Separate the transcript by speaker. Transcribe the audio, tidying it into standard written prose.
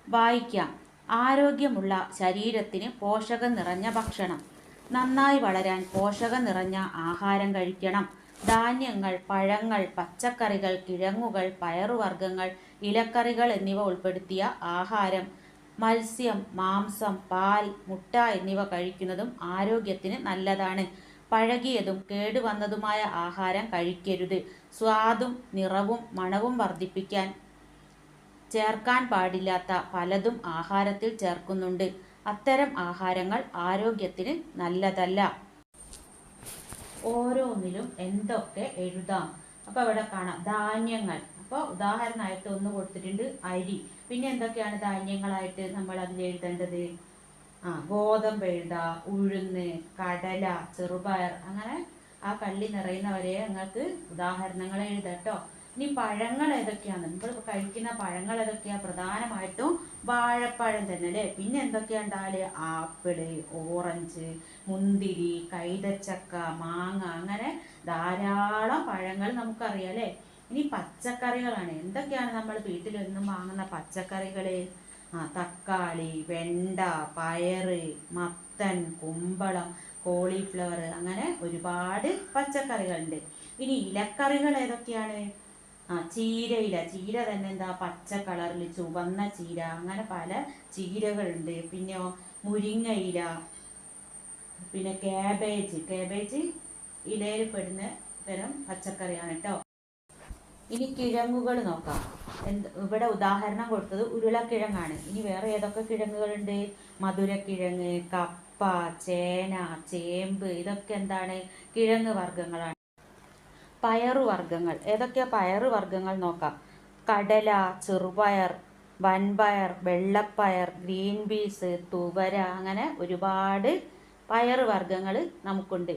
Speaker 1: വായിക്കാം. ആരോഗ്യമുള്ള ശരീരത്തിന് പോഷകം നിറഞ്ഞ ഭക്ഷണം. നന്നായി വളരാൻ പോഷകം നിറഞ്ഞ ആഹാരം കഴിക്കണം. ധാന്യങ്ങൾ, പഴങ്ങൾ, പച്ചക്കറികൾ, കിഴങ്ങുകൾ, പയറുവർഗ്ഗങ്ങൾ, ഇലക്കറികൾ എന്നിവ ഉൾപ്പെടുത്തിയ ആഹാരം, മത്സ്യം, മാംസം, പാൽ, മുട്ട എന്നിവ കഴിക്കുന്നതും ആരോഗ്യത്തിന് നല്ലതാണ്. പഴകിയതും കേടുവന്നതുമായ ആഹാരം കഴിക്കരുത്. സ്വാദും നിറവും മണവും വർദ്ധിപ്പിക്കാൻ ചേർക്കാൻ പാടില്ലാത്ത പലതും ആഹാരത്തിൽ ചേർക്കുന്നുണ്ട്. അത്തരം ആഹാരങ്ങൾ ആരോഗ്യത്തിന് നല്ലതല്ല. ഓരോന്നിലും എന്തൊക്കെ എഴുതാം? അപ്പോൾ ഇവിടെ കാണാം ധാന്യങ്ങൾ. അപ്പോൾ ഉദാഹരണമായിട്ട് ഒന്ന് കൊടുത്തിട്ടുണ്ട് അരി. പിന്നെ എന്തൊക്കെയാണ് ധാന്യങ്ങളായിട്ട് നമ്മൾ അതിൽ എഴുതേണ്ടത്? ഗോതമ്പ് എഴുതാ, ഉഴുന്ന്, കടല, ചെറുപയർ, അങ്ങനെ ആ കള്ളി നിറയുന്നവരെ നിങ്ങൾക്ക് ഉദാഹരണങ്ങൾ എഴുതാട്ടോ. ഇനി പഴങ്ങൾ ഏതൊക്കെയാണ്? നമ്മൾ കഴിക്കുന്ന പഴങ്ങൾ ഏതൊക്കെയാ? പ്രധാനമായിട്ടും വാഴപ്പഴം തന്നെ അല്ലേ. പിന്നെ എന്തൊക്കെയാ ഉണ്ടാല്? ആപ്പിള്, ഓറഞ്ച്, മുന്തിരി, കൈതച്ചക്ക, മാങ്ങ, അങ്ങനെ ധാരാളം പഴങ്ങൾ നമുക്കറിയാം അല്ലേ. ഇനി പച്ചക്കറികളാണ്. എന്തൊക്കെയാണ് നമ്മൾ വീട്ടിൽ എന്നും വാങ്ങുന്ന പച്ചക്കറികള്? തക്കാളി, വെണ്ട, പയറ്, മത്തൻ, കുമ്പളം, കോളിഫ്ലവർ, അങ്ങനെ ഒരുപാട് പച്ചക്കറികളുണ്ട്. ഇനി ഇലക്കറികൾ ഏതൊക്കെയാണ്? ചീരയില. ചീര തന്നെ എന്താ പച്ച കളറിൽ ചുവന്ന ചീര, അങ്ങനെ പല ചീരകളുണ്ട്. പിന്നെ മുരിങ്ങയില, പിന്നെ കാബേജ് ഇലയിൽ പെടുന്ന തരം പച്ചക്കറിയാണ് കേട്ടോ. ഇനി കിഴങ്ങുകൾ നോക്കാം. ഇവിടെ ഉദാഹരണം കൊടുത്തത് ഉരുളക്കിഴങ്ങാണ്. ഇനി വേറെ ഏതൊക്കെ കിഴങ്ങുകളുണ്ട്? മധുരക്കിഴങ്ങ്, കപ്പ, ചേന, ചേമ്പ്, ഇതൊക്കെ എന്താണ്? കിഴങ്ങ് വർഗ്ഗങ്ങളാണ്. പയറുവർഗ്ഗങ്ങൾ ഏതൊക്കെയാ? പയറുവർഗ്ഗങ്ങൾ നോക്കാം. കടല, ചെറുപയർ, വൻപയർ, വെള്ളപ്പയർ, ഗ്രീൻ പീസ്, തുവര, അങ്ങനെ ഒരുപാട് പയറുവർഗ്ഗങ്ങൾ നമുക്കുണ്ട്.